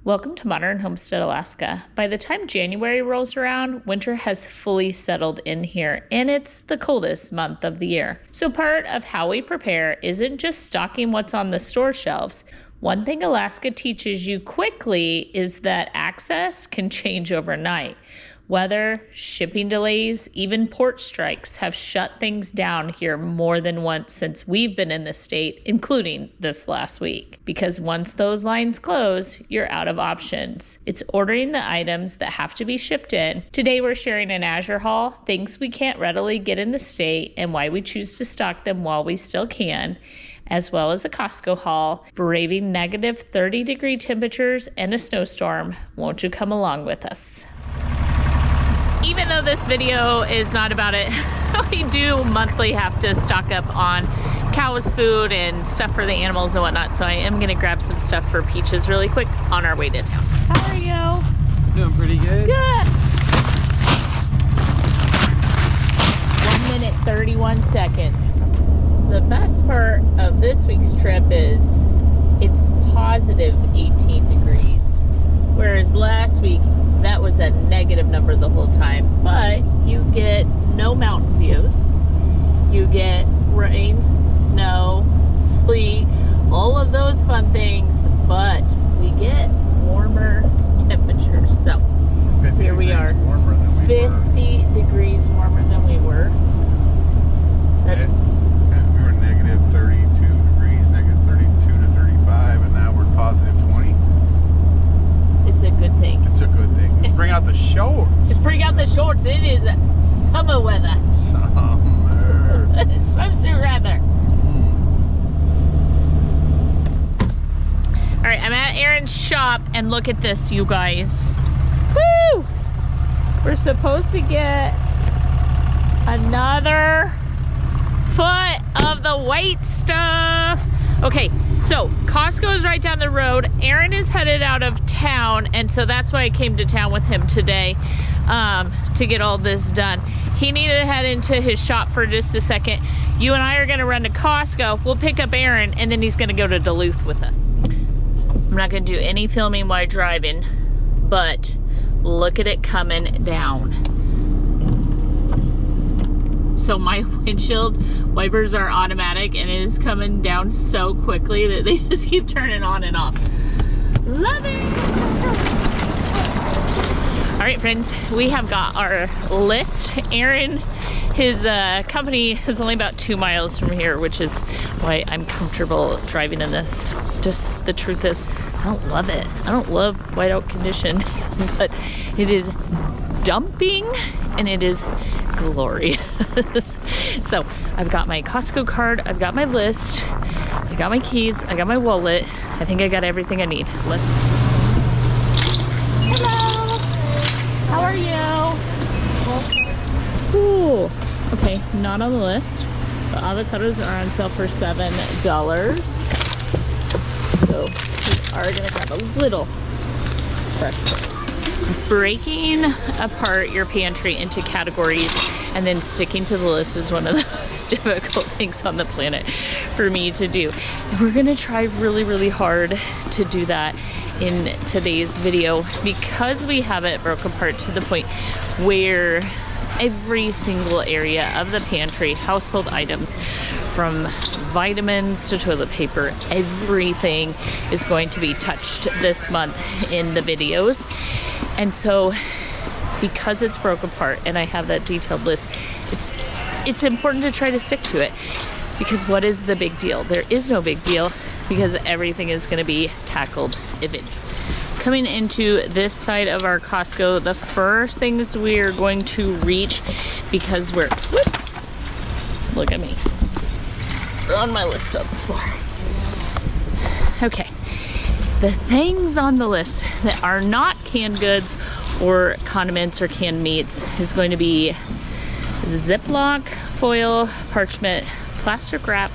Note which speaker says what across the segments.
Speaker 1: Welcome to Modern Homestead, Alaska. By the time January rolls around, winter has fully settled in here, and it's the coldest month of the year. So part of how we prepare isn't just stocking what's on the store shelves. One thing Alaska teaches you quickly is that access can change overnight. Weather, shipping delays, even port strikes have shut things down here more than once since we've been in the state, including this last week. Because once those lines close, you're out of options. It's ordering the items that have to be shipped in. Today we're sharing an Azure haul, things we can't readily get in the state, and why we choose to stock them while we still can, as well as a Costco haul, braving negative 30-degree temperatures and a snowstorm. Won't you come along with us? Even though this video is not about it, we do monthly have to stock up on cows' food and stuff for the animals and whatnot, so I am gonna grab some stuff for Peaches really quick on our way to town. How are you?
Speaker 2: Doing pretty good.
Speaker 1: Good. 1 minute, 31 seconds. The best part of this week's trip is it's positive 18 degrees, whereas last week that was a negative number the whole time. But you get no mountain views, you get rain, snow, sleet, all of those fun things, but we get warmer temperatures. So here we are, 50 degrees warmer than we were. That's
Speaker 2: we were negative 32 degrees, negative 32 to 35, and now we're positive 20.
Speaker 1: It's a good thing.
Speaker 2: It's a good thing. Let's bring out the shorts.
Speaker 1: Let's bring out the shorts. It is summer weather.
Speaker 2: Summer.
Speaker 1: Swimsuit weather. All right, I'm at Aaron's shop, and look at this, you guys. Woo! We're supposed to get another foot of the white stuff. Okay, so Costco is right down the road. Aaron is headed out of town, and so that's why I came to town with him today to get all this done. He needed to head into his shop for just a second. You and I are gonna run to Costco. We'll pick up Aaron, and then he's gonna go to Duluth with us. I'm not gonna do any filming while driving, but look at it coming down. So my windshield wipers are automatic, and it is coming down so quickly that they just keep turning on and off. Love it! All right, friends, we have got our list. Aaron, his company is only about 2 miles from here, which is why I'm comfortable driving in this. Just the truth is, I don't love it. I don't love whiteout conditions, but it is dumping and it is glorious. So I've got my Costco card, I've got my list, I got my keys, I got my wallet. I think I got everything I need. Hello, how are you? Ooh, okay, not on the list. The avocados are on sale for $7. So we are gonna grab a little fresh produce. Breaking apart your pantry into categories and then sticking to the list is one of the most difficult things on the planet for me to do. And we're gonna try really, really hard to do that in today's video because we have it broke apart to the point where every single area of the pantry, household items, from vitamins to toilet paper, everything is going to be touched this month in the videos. And so because it's broke apart and I have that detailed list, it's important to try to stick to it, because what is the big deal? There is no big deal, because everything is going to be tackled eventually. Coming into this side of our Costco, the first things we're going to reach, because we're, whoop, look at me, on my list of the floor. Okay, the things on the list that are not canned goods or condiments or canned meats is going to be Ziploc, foil, parchment, plastic wrap,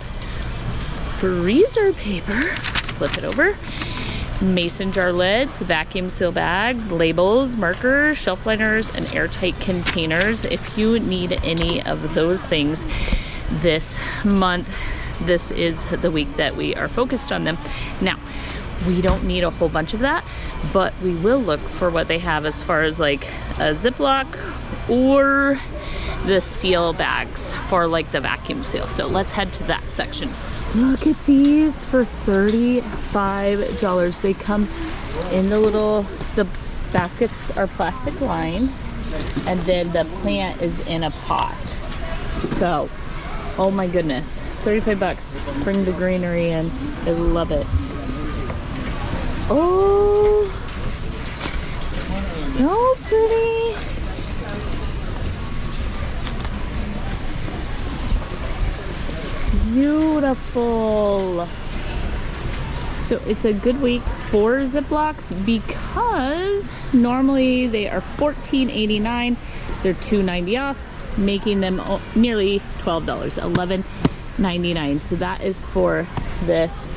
Speaker 1: freezer paper, let's flip it over, mason jar lids, vacuum seal bags, labels, markers, shelf liners, and airtight containers. If you need any of those things this month, this is the week that we are focused on them. Now, We don't need a whole bunch of that, but we will look for what they have as far as like a Ziploc or the seal bags for like the vacuum seal. So let's head to that section. Look at these for $35. They come in the baskets are plastic lined, and then the plant is in a pot. So, oh my goodness, 35 bucks. Bring the greenery in. I love it. Oh, so pretty. Beautiful. So it's a good week for Ziplocs because normally they are $14.89. They're $2.90 off, making them nearly $12, $11.99. So that is for this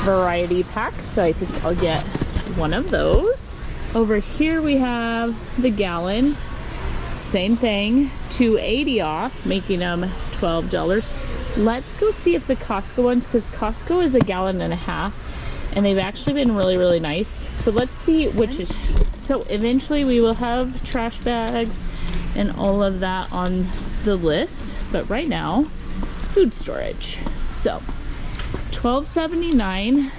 Speaker 1: variety pack. So I think I'll get one of those. Over here we have the gallon. Same thing, $2.80 off, making them $12. Let's go see if the Costco ones, because Costco is $1.5 gallons, and they've actually been really, really nice. So let's see which is cheap. So eventually we will have trash bags and all of that on the list, but right now, food storage. So $12.79,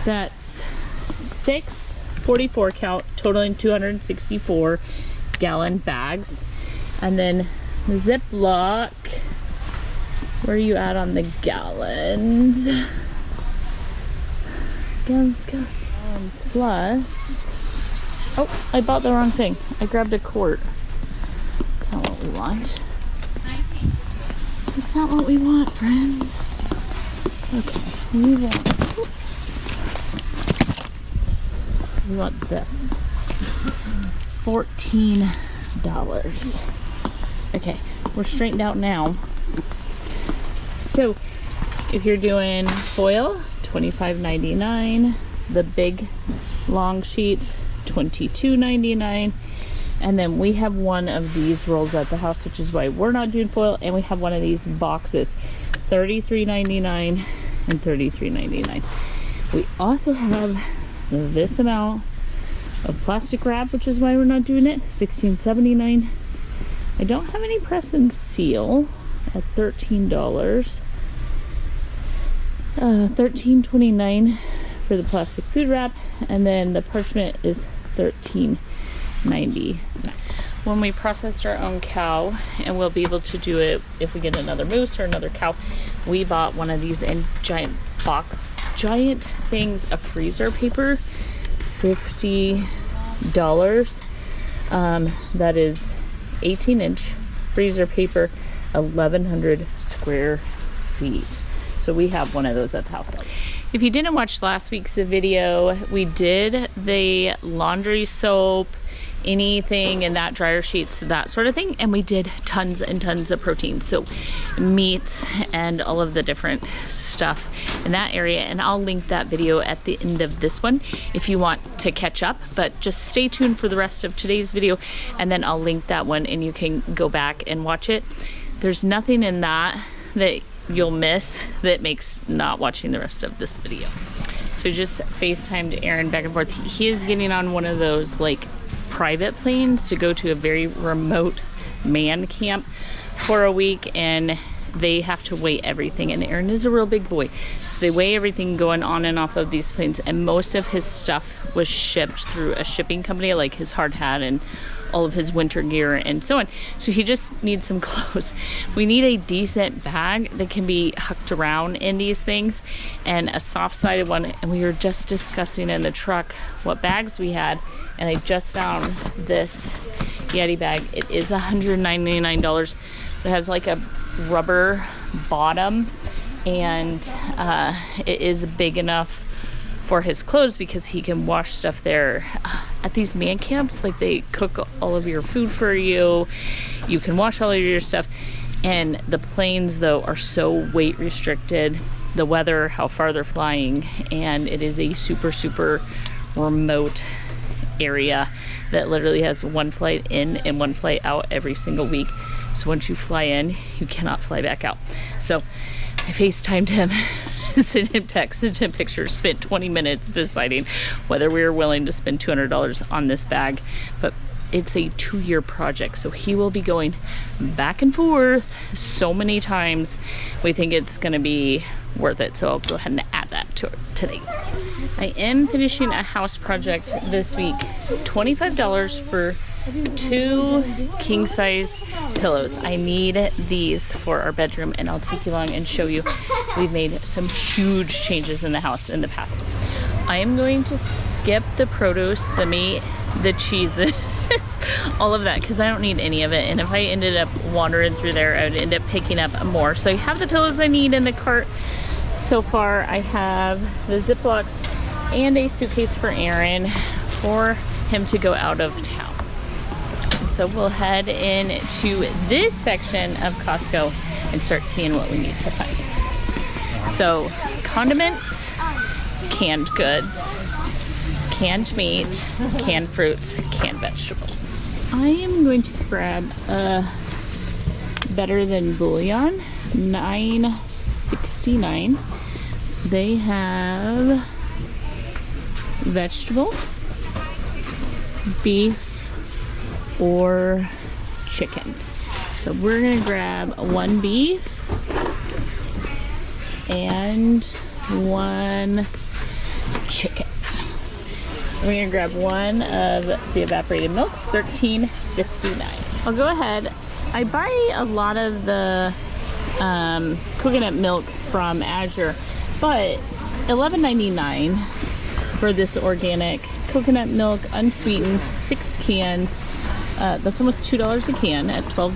Speaker 1: that's 6 44 count, totaling 264 gallon bags. And then Ziploc, where are you at on the gallons? Gallons. Plus, oh, I bought the wrong thing. I grabbed a quart. That's not what we want. That's not what we want, friends. Okay, we want this. $14. Okay, we're straightened out now. So if you're doing foil, $25.99. The big long sheets, $22.99. And then we have one of these rolls at the house, which is why we're not doing foil. And we have one of these boxes, $33.99 and $33.99. We also have this amount of plastic wrap, which is why we're not doing it, $16.79. I don't have any press and seal at $13. $13.29 for the plastic food wrap, and then the parchment is $13.99. When we processed our own cow, and we'll be able to do it if we get another moose or another cow, we bought one of these in giant things of freezer paper, $50. That is 18-inch freezer paper, 1,100 square feet. So we have one of those at the house. If you didn't watch last week's video, we did the laundry soap, anything in that, dryer sheets, that sort of thing, and we did tons and tons of protein, so meats and all of the different stuff in that area. And I'll link that video at the end of this one if you want to catch up, but just stay tuned for the rest of today's video, and then I'll link that one and you can go back and watch it. There's nothing in that you'll miss that makes not watching the rest of this video. So just FaceTimed Aaron back and forth. He is getting on one of those like private planes to go to a very remote man camp for a week, and they have to weigh everything, and Aaron is a real big boy, so they weigh everything going on and off of these planes, and most of his stuff was shipped through a shipping company, like his hard hat and all of his winter gear and so on. So he just needs some clothes. We need a decent bag that can be hucked around in these things, and a soft-sided one. And we were just discussing in the truck what bags we had, and I just found this Yeti bag. It is $199. It has like a rubber bottom, and it is big enough for his clothes because he can wash stuff there. At these man camps, like, they cook all of your food for you, you can wash all of your stuff, and the planes though are so weight restricted, the weather, how far they're flying, and it is a super remote area that literally has one flight in and one flight out every single week. So once you fly in, you cannot fly back out. So I FaceTimed him sent him texts, sent him pictures, spent 20 minutes deciding whether we were willing to spend $200 on this bag. But it's a 2-year project, so he will be going back and forth so many times. We think it's gonna be worth it, so I'll go ahead and add that to today's. I am finishing a house project this week. $25 for 2 king-size pillows. I need these for our bedroom, and I'll take you along and show you. We've made some huge changes in the house in the past. I am going to skip the produce, the meat, the cheeses, all of that, because I don't need any of it. And if I ended up wandering through there, I would end up picking up more. So I have the pillows I need in the cart. So far, I have the Ziplocs and a suitcase for Aaron for him to go out of town. So we'll head into this section of Costco and start seeing what we need to find. So condiments, canned goods, canned meat, canned fruits, canned vegetables. I am going to grab a Better Than Bouillon, $9.69. They have vegetable, beef, or chicken. So we're gonna grab 1 beef and 1 chicken. We're gonna grab 1 of the evaporated milks, $13.59. I'll go ahead. I buy a lot of the coconut milk from Azure, but $11.99 for this organic coconut milk, unsweetened, 6 cans. That's almost $2 a can at $12.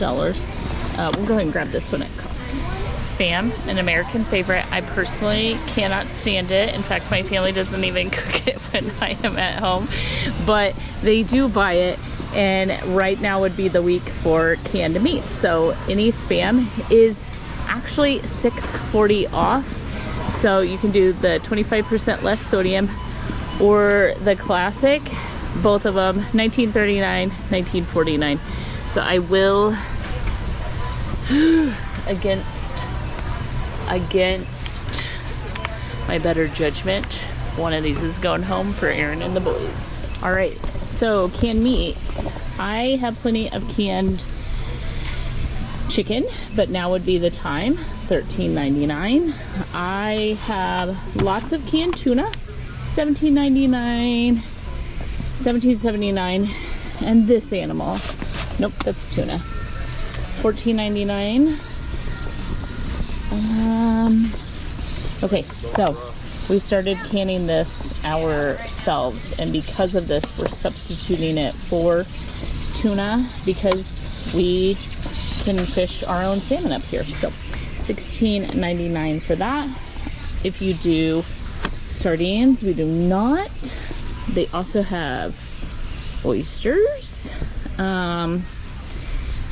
Speaker 1: We'll go ahead and grab this one at Costco. Spam, an American favorite. I personally cannot stand it. In fact, my family doesn't even cook it when I am at home, but they do buy it, and right now would be the week for canned meat. So any spam is actually $6.40 off. So you can do the 25% less sodium or the classic, both of them, $19.39, $19.49. So I will, against my better judgment, one of these is going home for Aaron and the boys. All right, so canned meats. I have plenty of canned chicken, but now would be the time, $13.99. I have lots of canned tuna, $17.99, $17.79, and this animal, nope, that's tuna, $14.99. Okay, so we started canning this ourselves, and because of this, we're substituting it for tuna because we can fish our own salmon up here. So $16.99 for that. If you do sardines, we do not. They also have oysters,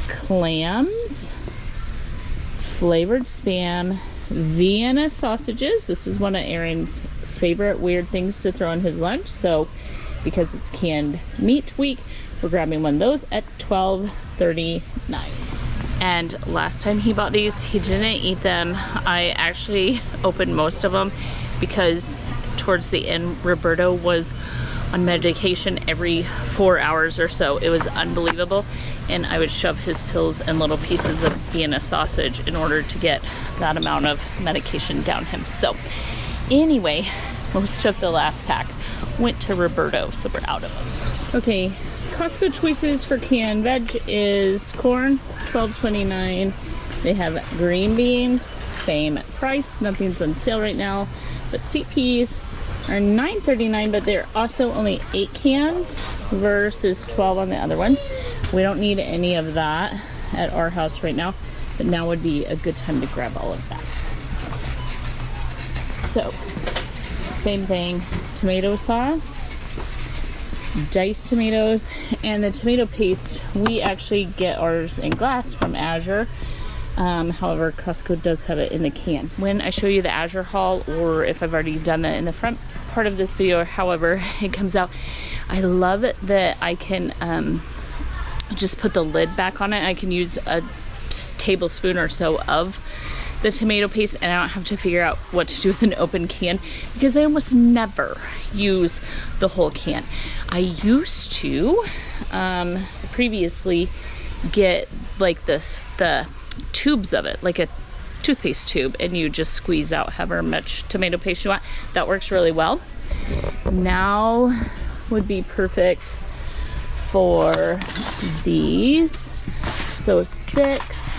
Speaker 1: clams, flavored spam, Vienna sausages. This is one of Aaron's favorite weird things to throw in his lunch. So because it's canned meat week, we're grabbing one of those at $12.39. And last time he bought these, he didn't eat them. I actually opened most of them because towards the end, Roberto was on medication every 4 hours or so. It was unbelievable. And I would shove his pills and little pieces of Vienna sausage in order to get that amount of medication down him. So anyway, most of the last pack went to Roberto, so we're out of them. Okay, Costco choices for canned veg is corn, $12.29. They have green beans, same price, nothing's on sale right now. But sweet peas are $9.39, but they're also only 8 cans versus 12 on the other ones. We don't need any of that at our house right now, but now would be a good time to grab all of that. So, same thing, tomato sauce, diced tomatoes, and the tomato paste, we actually get ours in glass from Azure. However, Costco does have it in the can. When I show you the Azure haul, or if I've already done that in the front part of this video, or however it comes out, I love that I can just put the lid back on it. I can use a tablespoon or so of the tomato paste and I don't have to figure out what to do with an open can, because I almost never use the whole can. I used to previously get like the tubes of it, like a toothpaste tube, and you just squeeze out however much tomato paste you want. That works really well. Now would be perfect for these. So 6.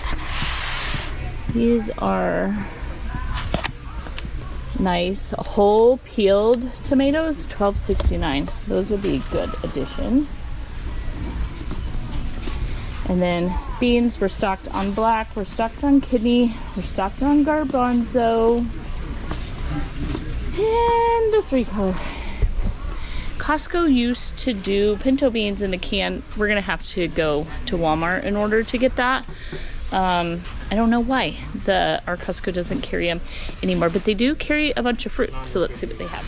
Speaker 1: These are nice whole peeled tomatoes, $12.69. Those would be a good addition. And then beans, we're stocked on black, we're stocked on kidney, we're stocked on garbanzo, and the 3-color. Costco used to do pinto beans in a can. We're gonna have to go to Walmart in order to get that. I don't know why our Costco doesn't carry them anymore, but they do carry a bunch of fruit. So let's see what they have.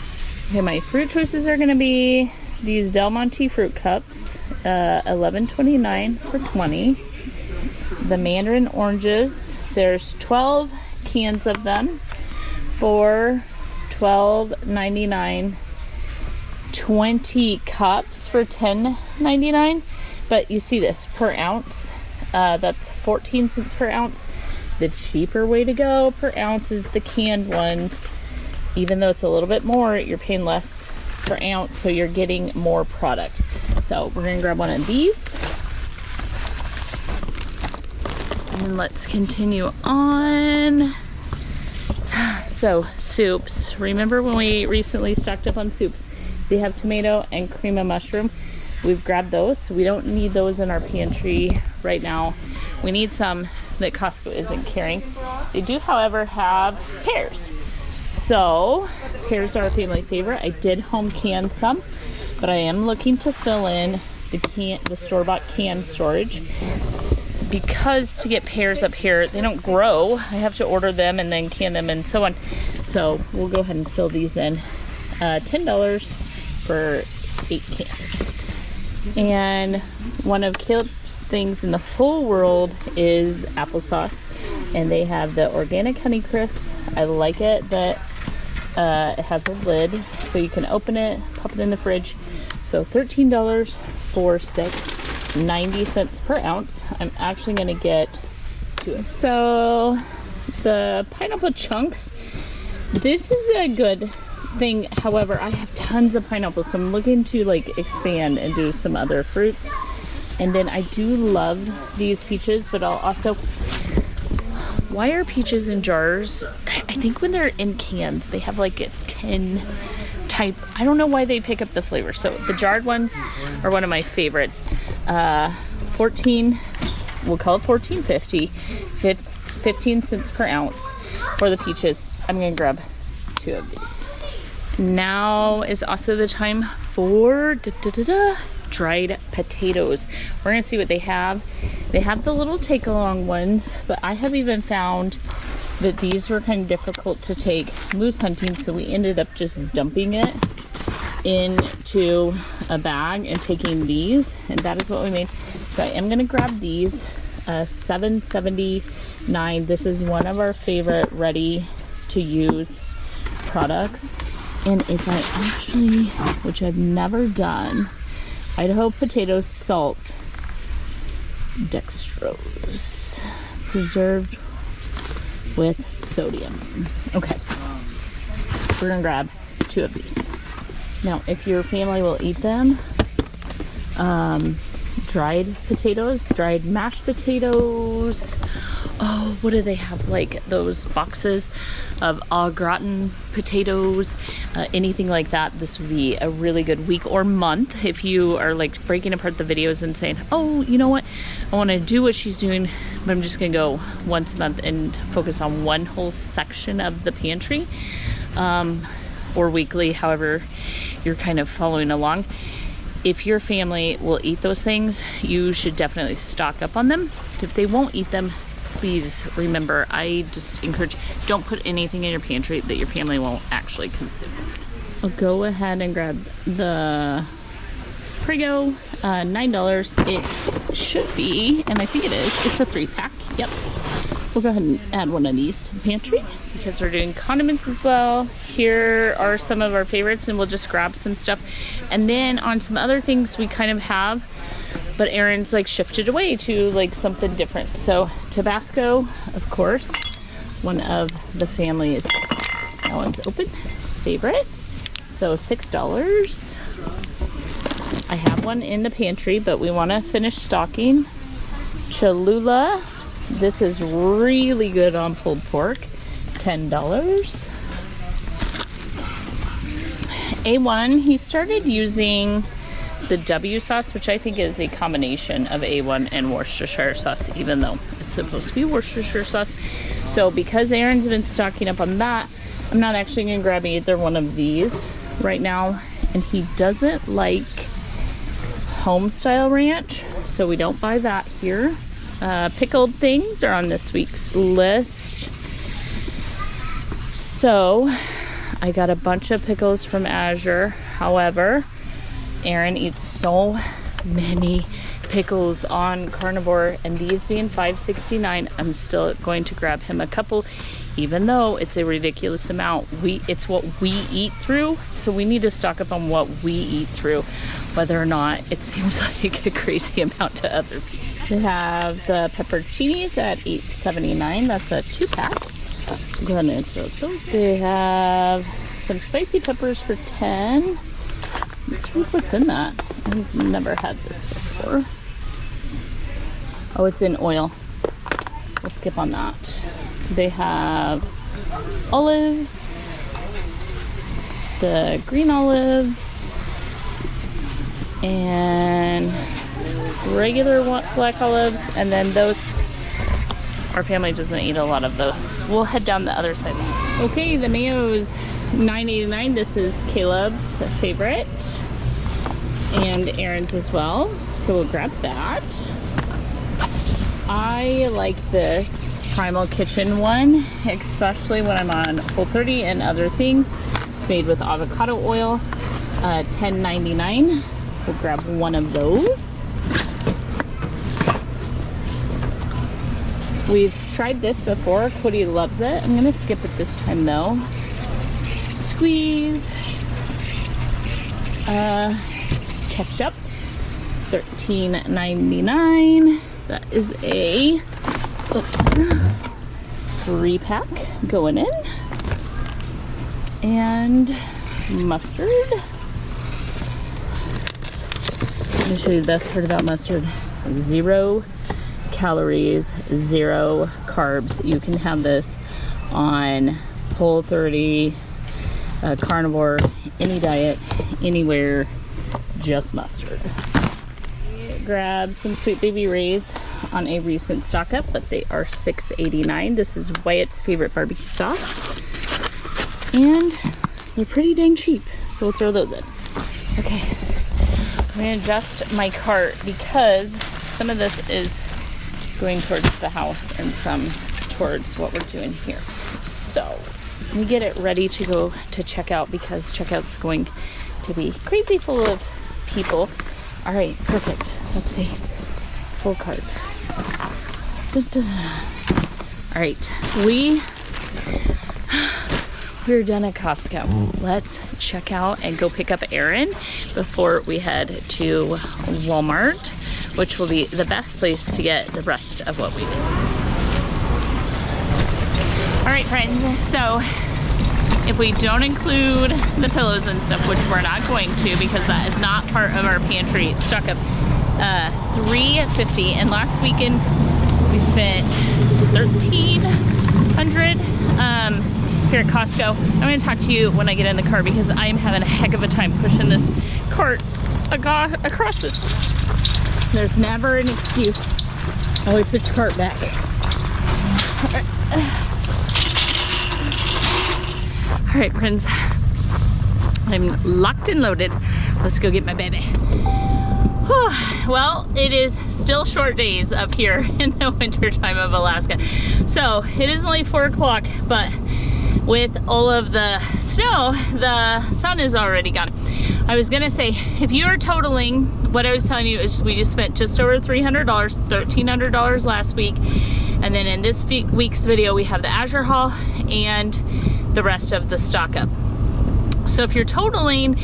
Speaker 1: Okay, my fruit choices are gonna be these Del Monte fruit cups, $11.29 for 20. The mandarin oranges, there's 12 cans of them for $12.99. 20 cups for $10.99. But you see this per ounce, that's 14 cents per ounce. The cheaper way to go per ounce is the canned ones. Even though it's a little bit more, you're paying less per ounce, so you're getting more product. So we're gonna grab one of these. And let's continue on. So soups, remember when we recently stocked up on soups? They have tomato and cream of mushroom. We've grabbed those, so we don't need those in our pantry right now. We need some that Costco isn't carrying. They do, however, have pears. So pears are a family favorite. I did home can some, but I am looking to fill in the store-bought can storage, because to get pears up here, they don't grow. I have to order them and then can them and so on. So we'll go ahead and fill these in. $10 for 8 cans. And one of Caleb's things in the whole world is applesauce, and they have the organic honey crisp. I like it that it has a lid so you can open it, pop it in the fridge. So $13 for 6, 90 cents per ounce. I'm actually gonna get 2. So the pineapple chunks, this is a good thing. However, I have tons of pineapple, so I'm looking to like expand and do some other fruits. And then I do love these peaches, but I'll also, why are peaches in jars? I think when they're in cans, they have like a tin type. I don't know why they pick up the flavor. So the jarred ones are one of my favorites. 14, we'll call it $14.50, 15 cents per ounce for the peaches. I'm gonna grab 2 of these. Now is also the time for dried potatoes. We're gonna see what they have. They have the little take along ones, but I have even found that these were kind of difficult to take moose hunting, so we ended up just dumping it into a bag and taking these, and that is what we made. So I am gonna grab these, $7.79. This is one of our favorite ready to use products. And if I actually, which I've never done, Idaho potato salt, dextrose, preserved with sodium. Okay, we're gonna grab 2 of these. Now, if your family will eat them, dried potatoes, dried mashed potatoes. Oh, what do they have? Like those boxes of au gratin potatoes, anything like that. This would be a really good week or month if you are like breaking apart the videos and saying, oh, you know what? I want to do what she's doing, but I'm just going to go once a month and focus on one whole section of the pantry, or weekly, however you're kind of following along. If your family will eat those things, you should definitely stock up on them. If they won't eat them, please remember, I just encourage, don't put anything in your pantry that your family won't actually consume. I'll go ahead and grab the Prego, $9. It should be, and I think it is, it's a 3-pack. Yep. We'll go ahead and add one of these to the pantry because we're doing condiments as well. Here are some of our favorites, and we'll just grab some stuff. And then on some other things we kind of have, but Aaron's like shifted away to like something different. So Tabasco, of course, one of the family's, that one's open, favorite. So $6. I have one in the pantry, but we want to finish stocking. Cholula. This is really good on pulled pork, $10. A1, he started using the W sauce, which I think is a combination of A1 and Worcestershire sauce, even though it's supposed to be Worcestershire sauce. So because Aaron's been stocking up on that, I'm not actually going to grab either one of these right now. And he doesn't like home style ranch, so we don't buy that here. Pickled things are on this week's list. So I got a bunch of pickles from Azure. However, Aaron eats so many pickles on carnivore, and these being $5.69, I'm still going to grab him a couple, even though it's a ridiculous amount. It's what we eat through, so we need to stock up on what we eat through, whether or not it seems like a crazy amount to other people. They have the pepperoncinis at $8.79. That's a 2-pack. Go ahead and throw those. They have some spicy peppers for $10. Let's read what's in that. I've never had this before. Oh, it's in oil. We'll skip on that. They have olives, the green olives, and regular black olives, and then those. Our family doesn't eat a lot of those. We'll head down the other side. Okay, the mayo's $9.89. This is Caleb's favorite and Aaron's as well, so we'll grab that. I like this Primal Kitchen one, especially when I'm on Whole30 and other things. It's made with avocado oil, $10.99. We'll grab one of those. We've tried this before. Cody loves it. I'm gonna skip it this time though. Squeeze. Ketchup. $13.99. That is a 3-pack going in. And mustard. Let me show you the best part about mustard. 0 calories, 0 carbs. You can have this on Whole30, carnivore, any diet, anywhere, just mustard. Grab some Sweet Baby Ray's on a recent stock up, but they are $6.89. This is Wyatt's favorite barbecue sauce, and they're pretty dang cheap, so we'll throw those in. Okay, I'm gonna adjust my cart because some of this is going towards the house and some towards what we're doing here. So let me get it ready to go to checkout because checkout's going to be crazy full of people. All right, perfect. Let's see. Full cart. Dun, dun. All right, we're done at Costco. Let's check out and go pick up Aaron before we head to Walmart, which will be the best place to get the rest of what we do. All right, friends, so if we don't include the pillows and stuff, which we're not going to because that is not part of our pantry stock up, $3.50, and last weekend we spent $1,300 here at Costco. I'm going to talk to you when I get in the car because I am having a heck of a time pushing this cart across this. There's never an excuse. Always put your cart back. All right, friends. I'm locked and loaded. Let's go get my baby. Well, it is still short days up here in the winter time of Alaska. So it is only 4 o'clock, but with all of the snow, the sun is already gone. I was gonna say, if you are totaling, what I was telling you is we just spent just over $300, $1,300 last week, And then in this week's video, we have the Azure haul and the rest of the stock up. So if you're totaling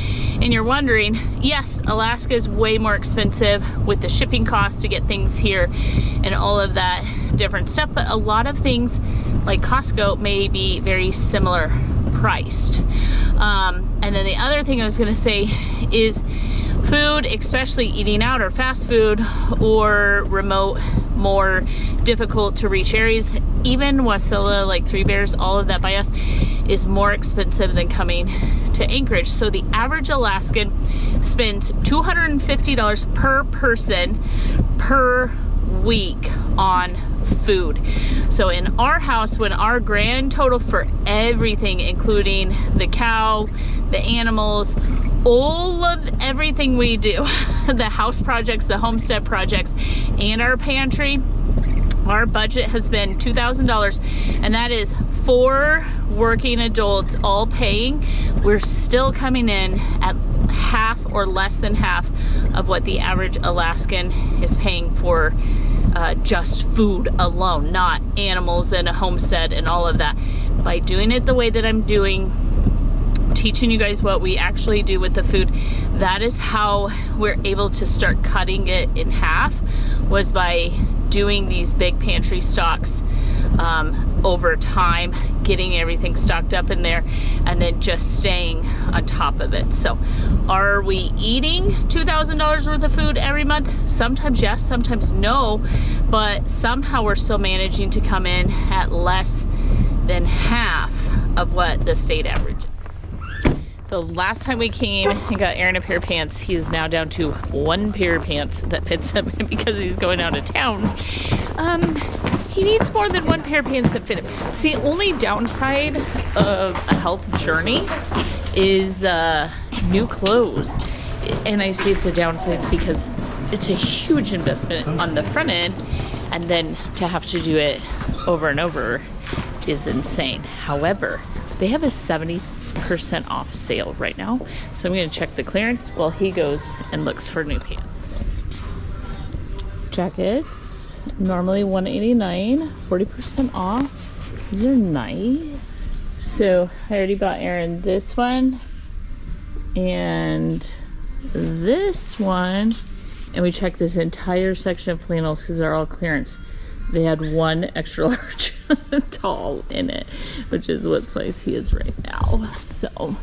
Speaker 1: and you're wondering, yes, Alaska is way more expensive with the shipping costs to get things here and all of that different stuff, but a lot of things like Costco may be very similar priced. And then the other thing I was gonna say is food, especially eating out or fast food or remote, more difficult to reach areas, even Wasilla, like Three Bears, all of that by us, is more expensive than coming to Anchorage. So the average Alaskan spends $250 per person per week on food. So in our house, when our grand total for everything, including the cow, the animals, all of everything we do, the house projects, the homestead projects, and our pantry, our budget has been $2,000, and that is 4 working adults all paying. We're still coming in at half or less than half of what the average Alaskan is paying for just food alone, not animals and a homestead and all of that. By doing it the way that I'm doing, teaching you guys what we actually do with the food, that is how we're able to start cutting it in half, was by doing these big pantry stocks over time, getting everything stocked up in there, and then just staying on top of it. So are we eating $2,000 worth of food every month? Sometimes yes, sometimes no, but somehow we're still managing to come in at less than half of what the state average is. The last time we came and got Aaron a pair of pants, he is now down to 1 pair of pants that fits him because he's going out of town. He needs more than 1 pair of pants that fit him. See, only downside of a health journey is new clothes. And I say it's a downside because it's a huge investment on the front end, and then to have to do it over and over is insane. However, they have a 70% off sale right now, so I'm going to check the clearance while he goes and looks for new pants. Jackets, normally $189, 40% off. These are nice. So I already bought Aaron this one and this one, and we checked this entire section of flannels because they're all clearance. They had 1 extra large tall in it, which is what size he is right now. So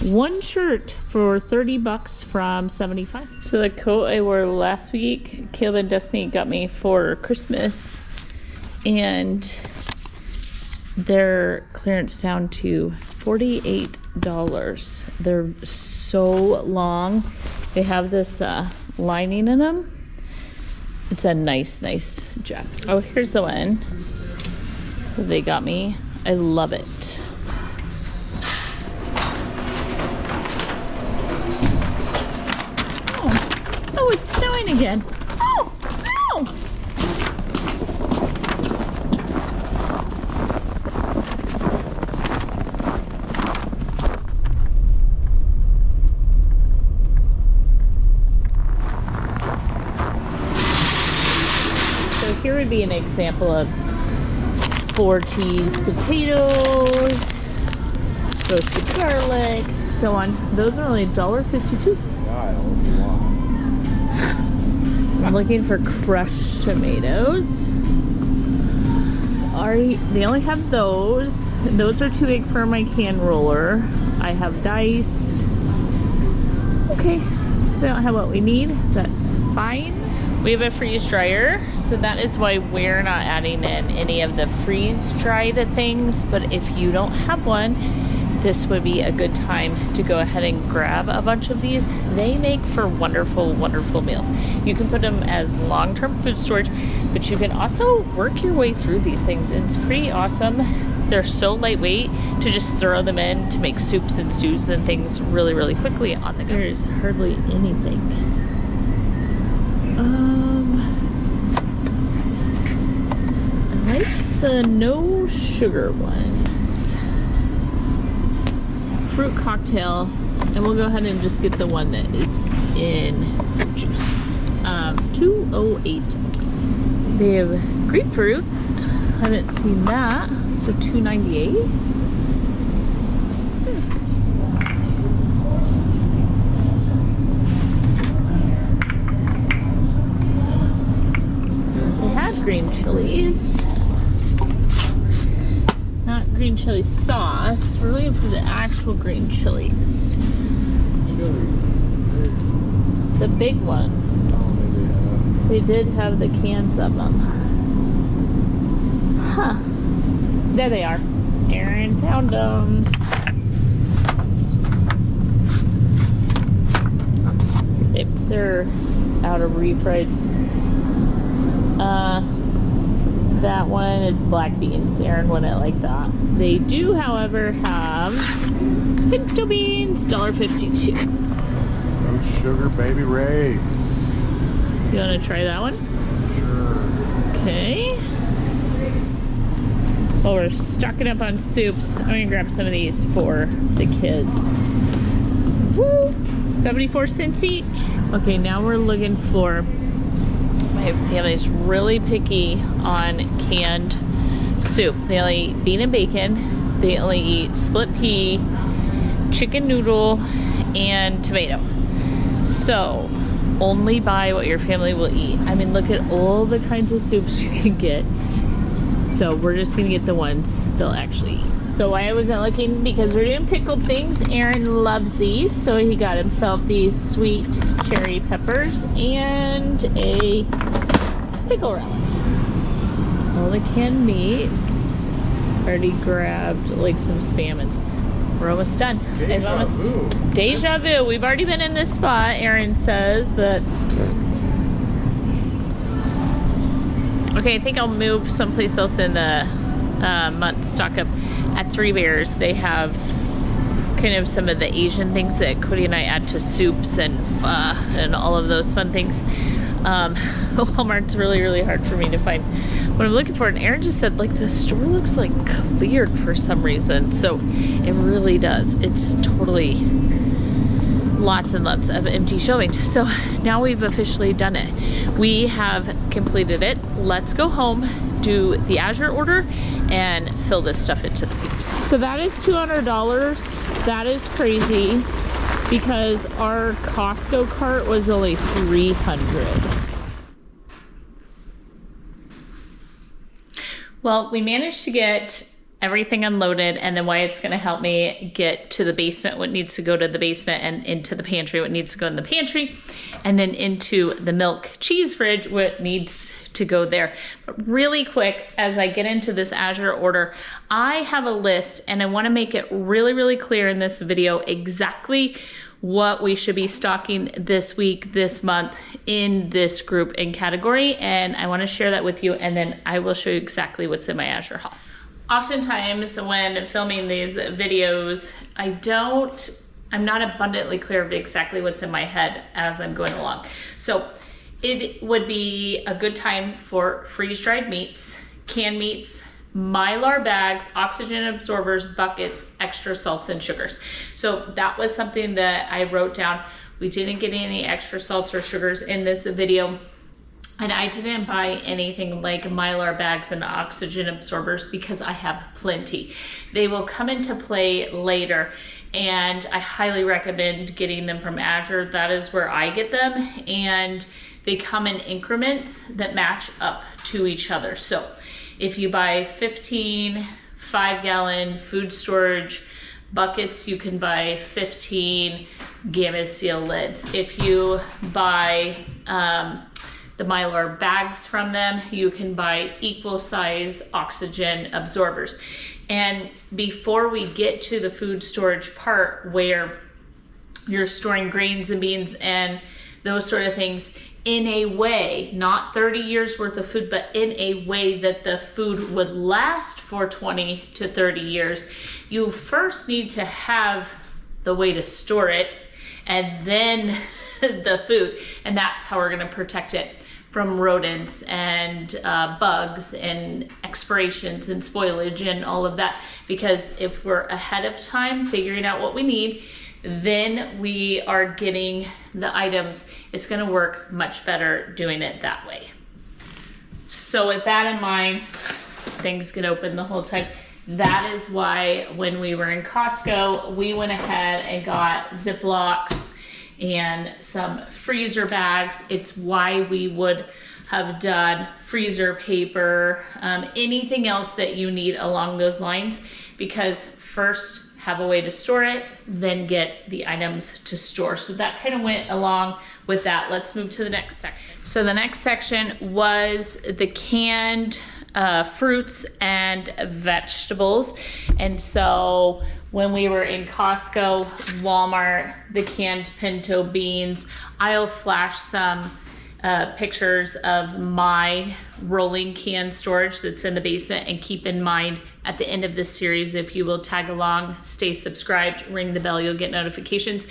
Speaker 1: 1 shirt for $30 from $75. So the coat I wore last week, Caleb and Destiny got me for Christmas, and they're clearance down to $48. They're so long. They have this lining in them. It's a nice jacket. Oh, here's the one they got me. I love it. Oh, it's snowing again. Oh, no! So here would be an example of 4 cheese potatoes, roasted garlic, so on. Those are only $1.52. I'm looking for crushed tomatoes. They only have those. Those are too big for my can roller. I have diced. Okay, so they don't have what we need. That's fine. We have a freeze dryer, so that is why we're not adding in any of the freeze dried things. But if you don't have one, this would be a good time to go ahead and grab a bunch of these. They make for wonderful, wonderful meals. You can put them as long-term food storage, but you can also work your way through these things. It's pretty awesome. They're so lightweight to just throw them in to make soups and stews and things really, really quickly on the go. There's hardly anything. I like the no sugar ones. Fruit cocktail, and we'll go ahead and just get the one that is in juice. $2.08. They have grapefruit, Haven't seen that. So $2.98. They had green chilies. Not green chili sauce. We're looking for the actual green chilies. The big ones. They did have the cans of them. Huh. There they are. Erin found them. They're out of refrieds. That one is black beans. Erin wouldn't like that. They do, however, have pinto beans, $1.52.
Speaker 2: No sugar baby rays.
Speaker 1: You want to try that one?
Speaker 2: Sure.
Speaker 1: Okay. Well, we're stocking up on soups. I'm gonna grab some of these for the kids. Woo! 74 cents each. Okay, now we're looking for, my family's really picky on canned soup. They only eat bean and bacon. They only eat split pea, chicken noodle, and tomato. So, only buy what your family will eat. I mean, look at all the kinds of soups you can get. So we're just gonna get the ones they'll actually eat. So why I wasn't looking, because we're doing pickled things. Erin loves these, so he got himself these sweet cherry peppers and a pickle relish. All the canned meats. Already grabbed like some Spam and we're almost done. Deja vu. We've already been in this spot, Erin says, but okay, I think I'll move someplace else in the month. Stock up at Three Bears. They have kind of some of the Asian things that Cody and I add to soups and pho and all of those fun things. Walmart's really, really hard for me to find what I'm looking for. And Erin just said, like, the store looks like cleared for some reason. So it really does. It's totally lots and lots of empty shelving. So now we've officially done it. We have completed it. Let's go home, do the Azure order, and fill this stuff into the pantry. So that is $200. That is crazy because our Costco cart was only $300. Well, we managed to get everything unloaded, and then Wyatt's gonna help me get to the basement what needs to go to the basement, and into the pantry what needs to go in the pantry, and then into the milk cheese fridge what needs to go there. But really quick, as I get into this Azure order, I have a list, and I wanna make it really, really clear in this video exactly what we should be stocking this week, this month, in this group and category, and I wanna share that with you, and then I will show you exactly what's in my Azure haul. Oftentimes when filming these videos, I'm not abundantly clear of exactly what's in my head as I'm going along. So it would be a good time for freeze-dried meats, canned meats, Mylar bags, oxygen absorbers, buckets, extra salts and sugars. So that was something that I wrote down. We didn't get any extra salts or sugars in this video. And I didn't buy anything like Mylar bags and oxygen absorbers because I have plenty. They will come into play later, and I highly recommend getting them from Azure. That is where I get them, and they come in increments that match up to each other. So if you buy 15 5-gallon food storage buckets, you can buy 15 Gamma Seal lids. If you buy the Mylar bags from them, you can buy equal size oxygen absorbers. And before we get to the food storage part where you're storing grains and beans and those sort of things in a way, not 30 years worth of food, but in a way that the food would last for 20 to 30 years, you first need to have the way to store it and then the food. And that's how we're gonna protect it from rodents and bugs and expirations and spoilage and all of that. Because if we're ahead of time figuring out what we need, then we are getting the items. It's gonna work much better doing it that way. So with that in mind, things get open the whole time. That is why when we were in Costco, we went ahead and got Ziplocs and some freezer bags. It's why we would have done freezer paper, anything else that you need along those lines, because first have a way to store it, then get the items to store. So that kind of went along with that. Let's move to the next section. So the next section was the canned fruits and vegetables. And so when we were in Costco, Walmart, the canned pinto beans, I'll flash some pictures of my rolling can storage that's in the basement. And keep in mind, at the end of this series, if you will tag along, stay subscribed, ring the bell, you'll get notifications.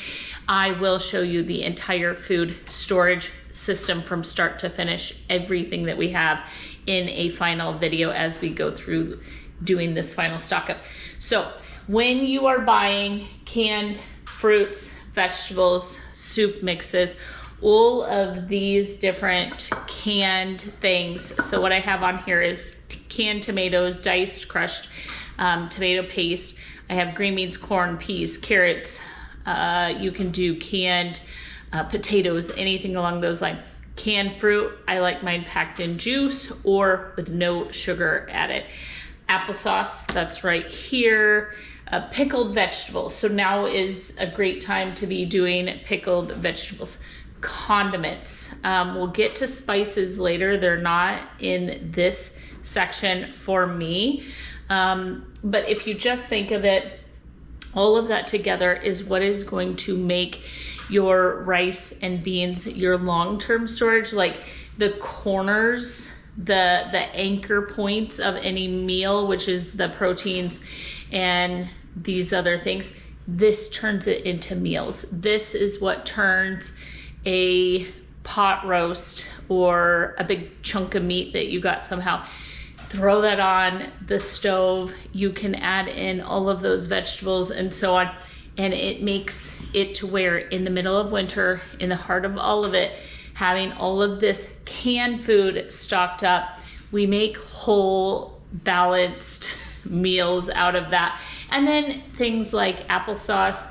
Speaker 1: I will show you the entire food storage system from start to finish, everything that we have in a final video as we go through doing this final stock up. So when you are buying canned fruits, vegetables, soup mixes, all of these different canned things. So what I have on here is canned tomatoes, diced, crushed tomato paste. I have green beans, corn, peas, carrots. You can do canned potatoes, anything along those lines. Canned fruit, I like mine packed in juice or with no sugar added. Applesauce, that's right here. Pickled vegetables. So now is a great time to be doing pickled vegetables. Condiments. We'll get to spices later. They're not in this section for me. But if you just think of it, all of that together is what is going to make your rice and beans your long-term storage. Like the corners, the anchor points of any meal, which is the proteins and these other things. This turns it into meals. This is what turns a pot roast or a big chunk of meat that you got somehow. Throw that on the stove. You can add in all of those vegetables and so on. And it makes it to where in the middle of winter, in the heart of all of it, having all of this canned food stocked up, we make whole, balanced meals out of that. And then things like applesauce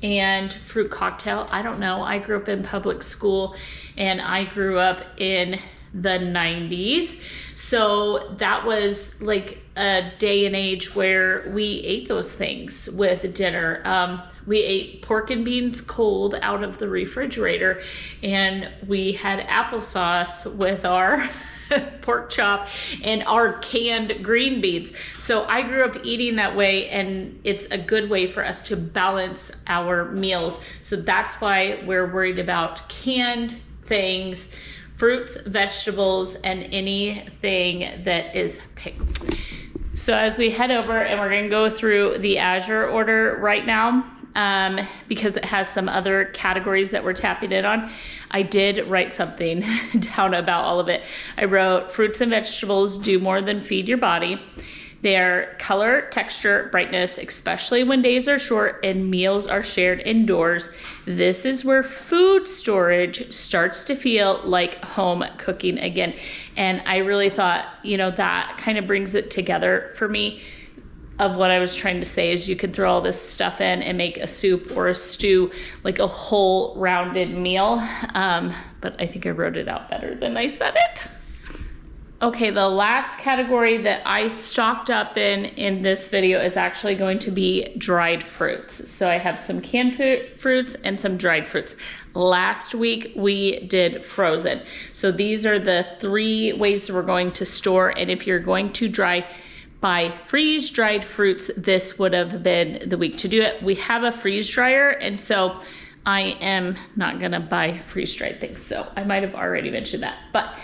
Speaker 1: and fruit cocktail. I don't know. I grew up in public school and I grew up in the 90s. So that was like a day and age where we ate those things with dinner. We ate pork and beans cold out of the refrigerator, and we had applesauce with our pork chop and our canned green beans. So I grew up eating that way, and it's a good way for us to balance our meals. So that's why we're worried about canned things, fruits, vegetables, and anything that is picked. So as we head over, and we're going to go through the Azure order right now, because it has some other categories that we're tapping in on. I did write something down about all of it. I wrote, fruits and vegetables do more than feed your body. Their color, texture, brightness, especially when days are short and meals are shared indoors. This is where food storage starts to feel like home cooking again. And I really thought, that kind of brings it together for me of what I was trying to say is you can throw all this stuff in and make a soup or a stew, like a whole rounded meal. But I think I wrote it out better than I said it. Okay, the last category that I stocked up in this video is actually going to be dried fruits. So I have some canned fruits and some dried fruits. Last week we did frozen. So these are the 3 ways that we're going to store. And if you're going to buy freeze-dried fruits, this would have been the week to do it. We have a freeze dryer, and so I am not gonna buy freeze-dried things. So I might have already mentioned that. But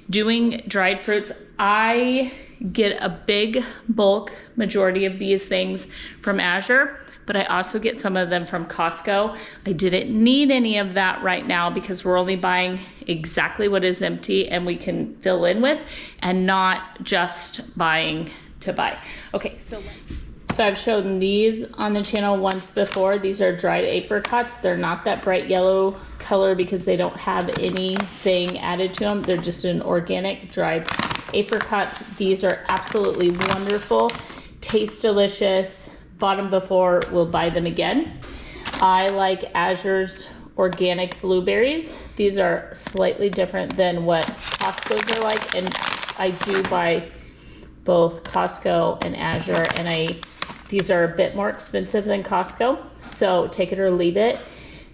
Speaker 1: doing dried fruits, I get a big bulk majority of these things from Azure, but I also get some of them from Costco. I didn't need any of that right now because we're only buying exactly what is empty and we can fill in with, and not just buying to buy. Okay, so I've shown these on the channel once before. These are dried apricots. They're not that bright yellow color because they don't have anything added to them. They're just an organic dried apricots. These are absolutely wonderful, taste delicious. Bought them before, we'll buy them again. I like Azure's organic blueberries. These are slightly different than what Costco's are like, and I do buy both Costco and Azure, and these are a bit more expensive than Costco, so take it or leave it.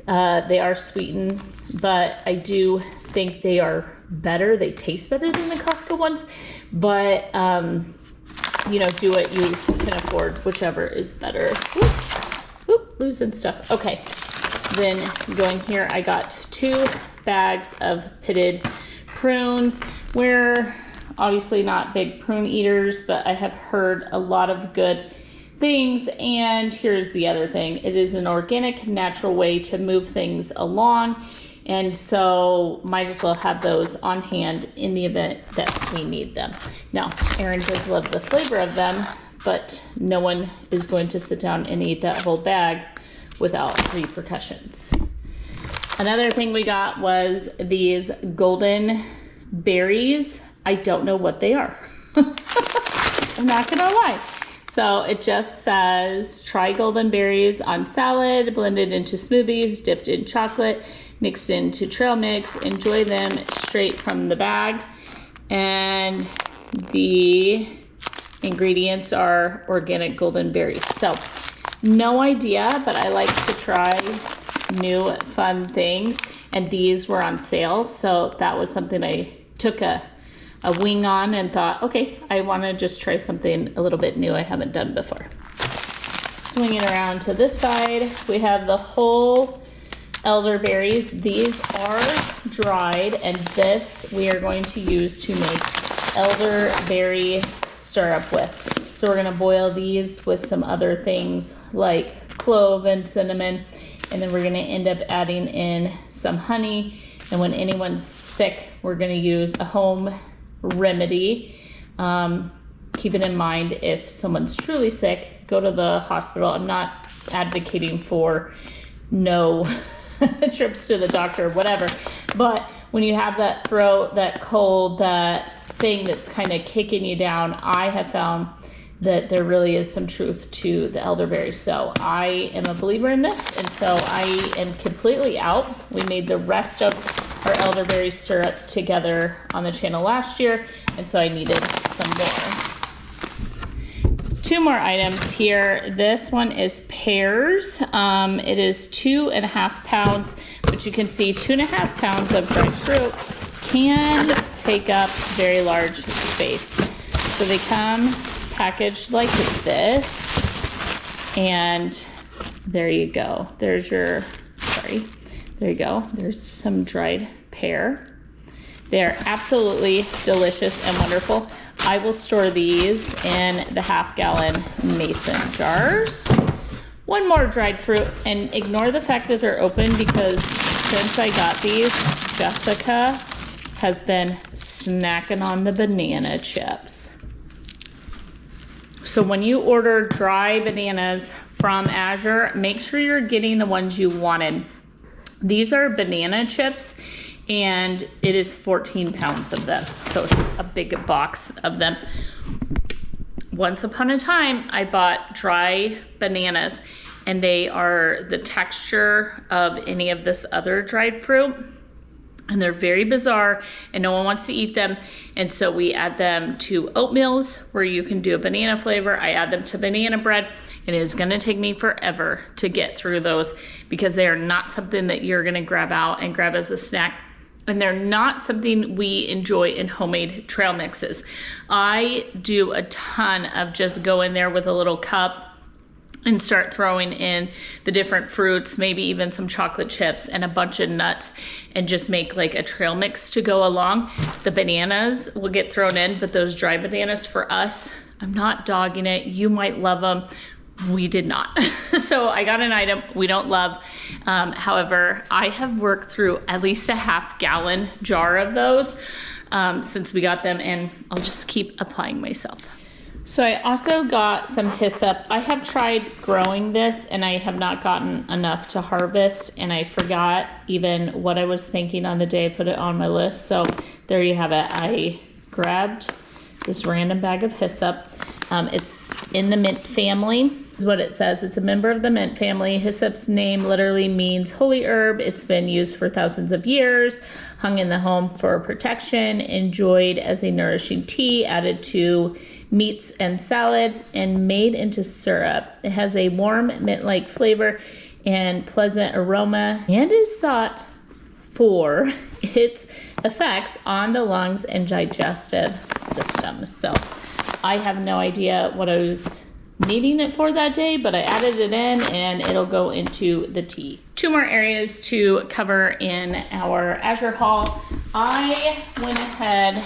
Speaker 1: They are sweetened, but I do think they are better. They taste better than the Costco ones, but you know, do what you can afford, whichever is better. Losing stuff. Okay, then going here, I got 2 bags of pitted prunes. We're obviously not big prune eaters, but I have heard a lot of good things. And here's the other thing. It is an organic, natural way to move things along. And so might as well have those on hand in the event that we need them. Now, Aaron does love the flavor of them, but no one is going to sit down and eat that whole bag without repercussions. Another thing we got was these golden berries. I don't know what they are. I'm not gonna lie. So it just says, try golden berries on salad, blended into smoothies, dipped in chocolate, mixed into trail mix. Enjoy them straight from the bag. And the ingredients are organic golden berries. So no idea, but I like to try new fun things. And these were on sale. So that was something I took a wing on and thought, okay, I want to just try something a little bit new I haven't done before. Swinging around to this side, we have the whole elderberries. These are dried, and this we are going to use to make elderberry syrup with. So we're going to boil these with some other things like clove and cinnamon, and then we're going to end up adding in some honey. And when anyone's sick, we're going to use a home remedy. Keeping in mind, if someone's truly sick, go to the hospital. I'm not advocating for no trips to the doctor, whatever. But when you have that throat, that cold, that thing that's kind of kicking you down, I have found that there really is some truth to the elderberry. So I am a believer in this, and so I am completely out. We made the rest of our elderberry syrup together on the channel last year, and so I needed some more. 2 more items here. This one is pears. It is 2.5 pounds, but you can see 2.5 pounds of dried fruit can take up very large space. So they come packaged like this, and there you go. There's your, there you go. There's some dried pear. They're absolutely delicious and wonderful. I will store these in the 1/2 gallon mason jars. 1 more dried fruit, and ignore the fact that they're open, because since I got these, Jessica has been snacking on the banana chips. So when you order dry bananas from Azure, make sure you're getting the ones you wanted. These are banana chips, and it is 14 pounds of them. So it's a big box of them. Once upon a time, I bought dry bananas, and they are the texture of any of this other dried fruit. And they're very bizarre, and no one wants to eat them. And so we add them to oatmeals, where you can do a banana flavor. I add them to banana bread, and it is gonna take me forever to get through those, because they are not something that you're gonna grab out and grab as a snack. And they're not something we enjoy in homemade trail mixes. I do a ton of just go in there with a little cup and start throwing in the different fruits, maybe even some chocolate chips and a bunch of nuts, and just make like a trail mix to go along. The bananas will get thrown in, but those dry bananas for us, I'm not dogging it. You might love them. We did not. So I got an item we don't love. However, I have worked through at least a 1/2 gallon jar of those since we got them, and I'll just keep applying myself. So I also got some hyssop. I have tried growing this, and I have not gotten enough to harvest, and I forgot even what I was thinking on the day I put it on my list. So there you have it. I grabbed this random bag of hyssop. It's in the mint family, is what it says. It's a member of the mint family. Hyssop's name literally means holy herb. It's been used for thousands of years, hung in the home for protection, enjoyed as a nourishing tea, added to meats and salad, and made into syrup. It has a warm mint-like flavor and pleasant aroma, and is sought for its effects on the lungs and digestive system. So I have no idea what I was needing it for that day, but I added it in and it'll go into the tea. 2 more areas to cover in our Azure haul. I went ahead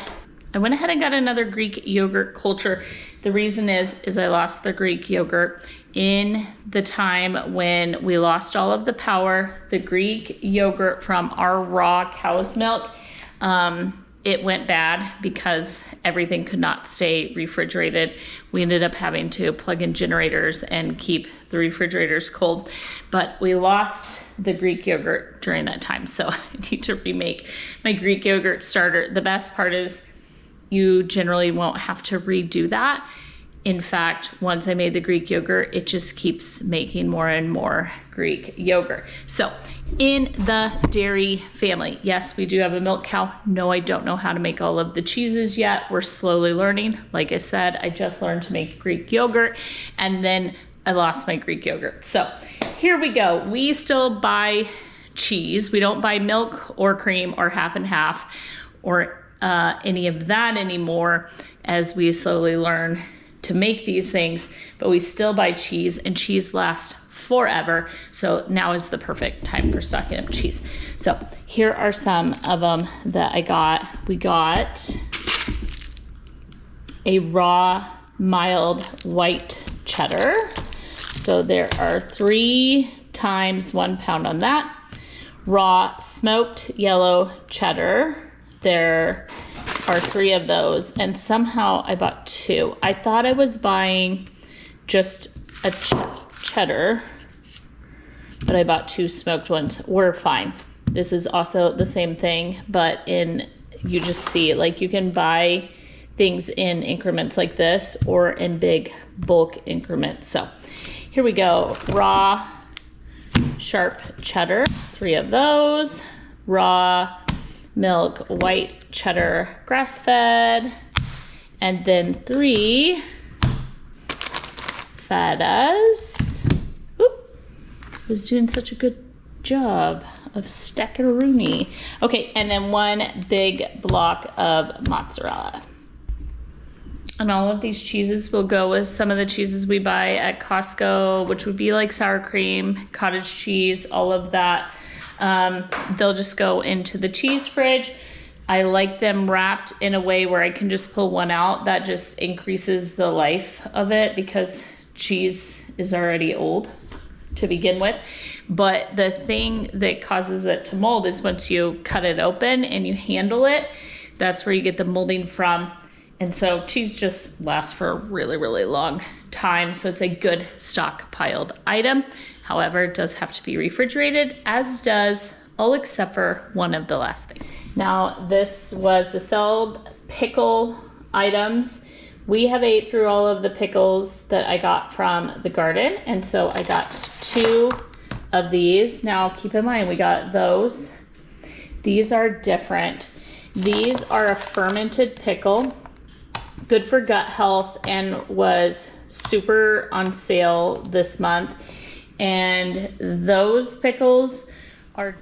Speaker 1: and got another Greek yogurt culture. The reason is I lost the Greek yogurt in the time when we lost all of the power. The Greek yogurt from our raw cow's milk, it went bad because everything could not stay refrigerated. We ended up having to plug in generators and keep the refrigerators cold, but we lost the Greek yogurt during that time. So I need to remake my Greek yogurt starter. The best part is you generally won't have to redo that. In fact, once I made the Greek yogurt, it just keeps making more and more Greek yogurt. So in the dairy family, yes, we do have a milk cow. No, I don't know how to make all of the cheeses yet. We're slowly learning. Like I said, I just learned to make Greek yogurt and then I lost my Greek yogurt. So here we go. We still buy cheese. We don't buy milk or cream or half and half or any of that anymore as we slowly learn to make these things, but we still buy cheese, and cheese lasts forever. So now is the perfect time for stocking up cheese. So here are some of them that I got. We got a raw, mild white cheddar. So there are 3 times 1 pound on that. Raw smoked yellow cheddar. There are 3 of those, and somehow I bought 2. I thought I was buying just a cheddar, but I bought 2 smoked ones. We're fine. This is also the same thing, but you just see, like, you can buy things in increments like this or in big bulk increments. So here we go. Raw sharp cheddar, 3 of those. Raw milk white cheddar grass-fed, and then 3 fadas. Oop, was doing such a good job of stackaroonie. Okay, and then 1 big block of mozzarella. And all of these cheeses will go with some of the cheeses we buy at Costco, which would be like sour cream, cottage cheese, all of that. They'll just go into the cheese fridge. I like them wrapped in a way where I can just pull one out. That just increases the life of it because cheese is already old to begin with. But the thing that causes it to mold is once you cut it open and you handle it, that's where you get the molding from. And so cheese just lasts for a really, really long time. So it's a good stockpiled item. However, it does have to be refrigerated, as does all except for one of the last things. Now, this was the sold pickle items. We have ate through all of the pickles that I got from the garden, and so I got 2 of these. Now, keep in mind, we got those. These are different. These are a fermented pickle, good for gut health, and was super on sale this month. And those pickles are,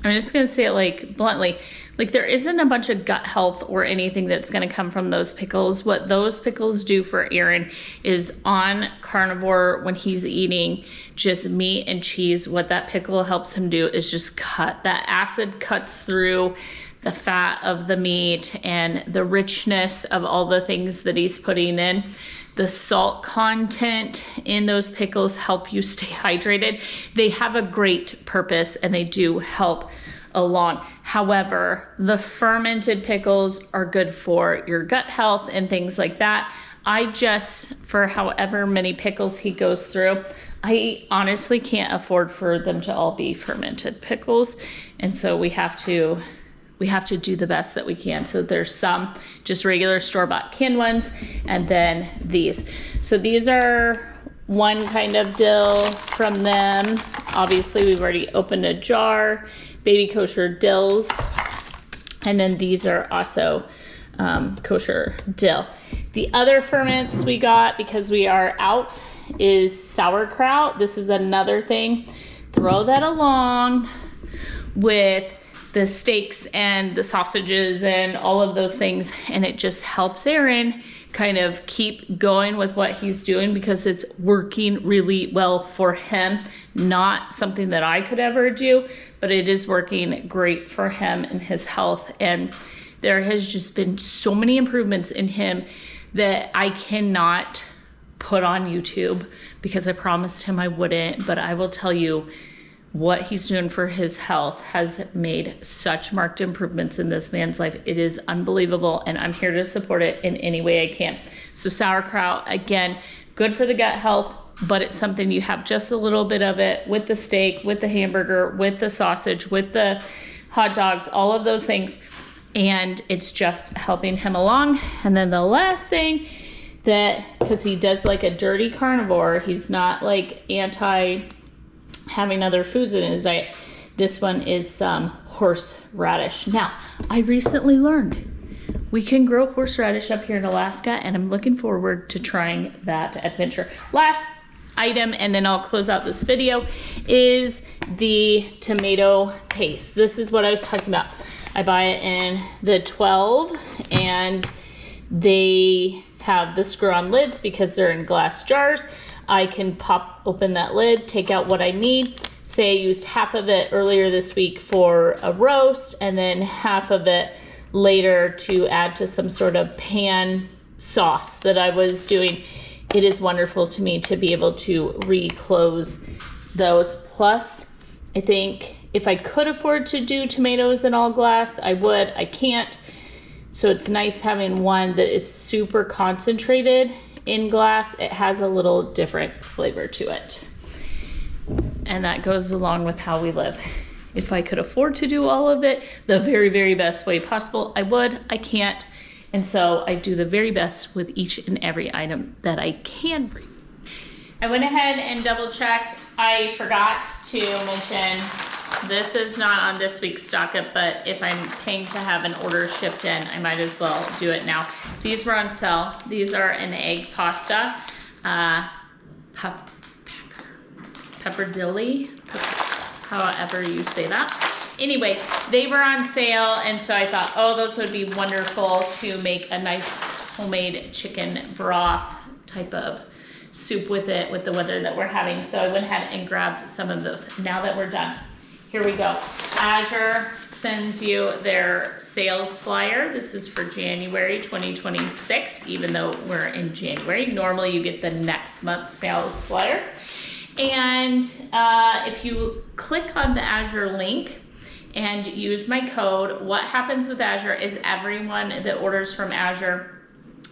Speaker 1: I'm just going to say it like bluntly, like there isn't a bunch of gut health or anything that's going to come from those pickles. What those pickles do for Aaron is on carnivore when he's eating just meat and cheese, what that pickle helps him do is just cut. That acid cuts through the fat of the meat and the richness of all the things that he's putting in. The salt content in those pickles help you stay hydrated. They have a great purpose and they do help along. However, the fermented pickles are good for your gut health and things like that. I just, for however many pickles he goes through, I honestly can't afford for them to all be fermented pickles. And so we have to we have to do the best that we can. So there's some just regular store-bought canned ones, and then these. So these are one kind of dill from them. Obviously, we've already opened a jar, baby kosher dills. And then these are also kosher dill. The other ferments we got, because we are out, is sauerkraut. This is another thing. Throw that along with the steaks and the sausages and all of those things, and it just helps Aaron kind of keep going with what he's doing, because it's working really well for him. Not something that I could ever do, but it is working great for him and his health. And there has just been so many improvements in him that I cannot put on YouTube, because I promised him I wouldn't, but I will tell you what he's doing for his health has made such marked improvements in this man's life. It is unbelievable, and I'm here to support it in any way I can. So sauerkraut, again, good for the gut health, but it's something you have just a little bit of it with the steak, with the hamburger, with the sausage, with the hot dogs, all of those things, and it's just helping him along. And then the last thing that, because he does like a dirty carnivore, he's not like anti having other foods in his diet. This one is some horseradish. Now, I recently learned we can grow horseradish up here in Alaska, and I'm looking forward to trying that adventure. Last item, and then I'll close out this video, is the tomato paste. This is what I was talking about. I buy it in the 12, and they have the screw-on lids because they're in glass jars. I can pop open that lid, take out what I need. Say I used half of it earlier this week for a roast, and then half of it later to add to some sort of pan sauce that I was doing. It is wonderful to me to be able to reclose those. Plus, I think if I could afford to do tomatoes in all glass, I would. I can't. So it's nice having one that is super concentrated in glass. It has a little different flavor to it. And that goes along with how we live. If I could afford to do all of it the very, very best way possible, I would. I can't. And so I do the very best with each and every item that I can bring. I went ahead and double checked. I forgot to mention, this is not on this week's stock up, but if I'm paying to have an order shipped in, I might as well do it now. These were on sale. These are an egg pasta, pepperdilly, however you say that. Anyway, they were on sale, and so I thought, oh, those would be wonderful to make a nice homemade chicken broth type of soup with it, with the weather that we're having. So I went ahead and grabbed some of those. Now that we're done, here we go. Azure sends you their sales flyer. This is for January 2026, even though we're in January. Normally you get the next month's sales flyer. And if you click on the Azure link and use my code, what happens with Azure is everyone that orders from Azure,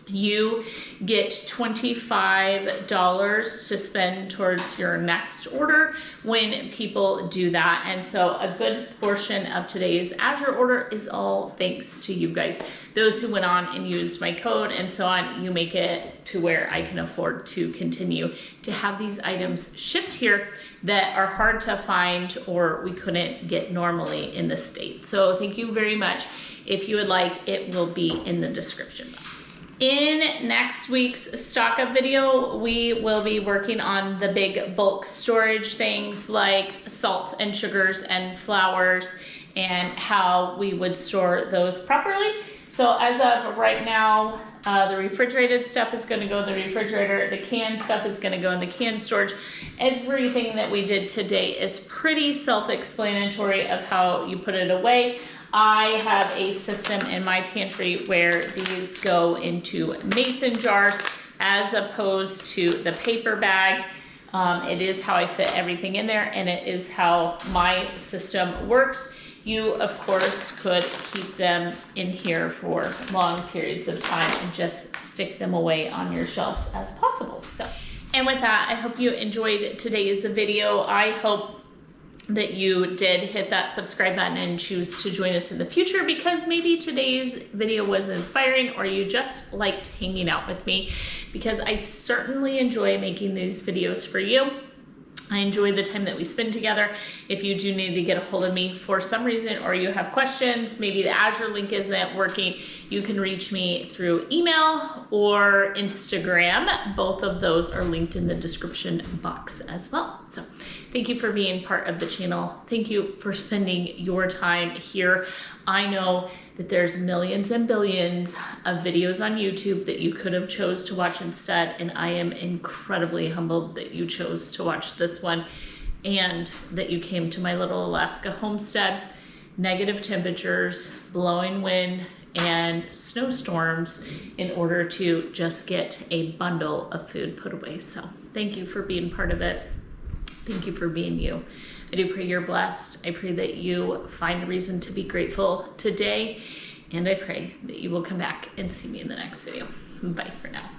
Speaker 1: you get $25 to spend towards your next order when people do that. And so a good portion of today's Azure order is all thanks to you guys. Those who went on and used my code and so on, you make it to where I can afford to continue to have these items shipped here that are hard to find or we couldn't get normally in the state. So thank you very much. If you would like, it will be in the description box. In next week's stock up video, we will be working on the big bulk storage things like salts and sugars and flours and how we would store those properly. So as of right now, the refrigerated stuff is going to go in the refrigerator. The canned stuff is going to go in the canned storage. Everything that we did today is pretty self-explanatory of how you put it away. I have a system in my pantry where these go into mason jars as opposed to the paper bag. It is how I fit everything in there, and it is how my system works. You, of course, could keep them in here for long periods of time and just stick them away on your shelves as possible. So, and with that, I hope you enjoyed today's video. I hope that you did hit that subscribe button and choose to join us in the future, because maybe today's video was inspiring or you just liked hanging out with me, because I certainly enjoy making these videos for you. I enjoy the time that we spend together. If you do need to get a hold of me for some reason, or you have questions, maybe the Azure link isn't working, you can reach me through email or Instagram. Both of those are linked in the description box as well. So thank you for being part of the channel. Thank you for spending your time here. I know that there's millions and billions of videos on YouTube that you could have chose to watch instead, and I am incredibly humbled that you chose to watch this one and that you came to my little Alaska homestead. Negative temperatures, blowing wind, and snowstorms in order to just get a bundle of food put away. So thank you for being part of it. Thank you for being you. I do pray you're blessed. I pray that you find a reason to be grateful today. And I pray that you will come back and see me in the next video. Bye for now.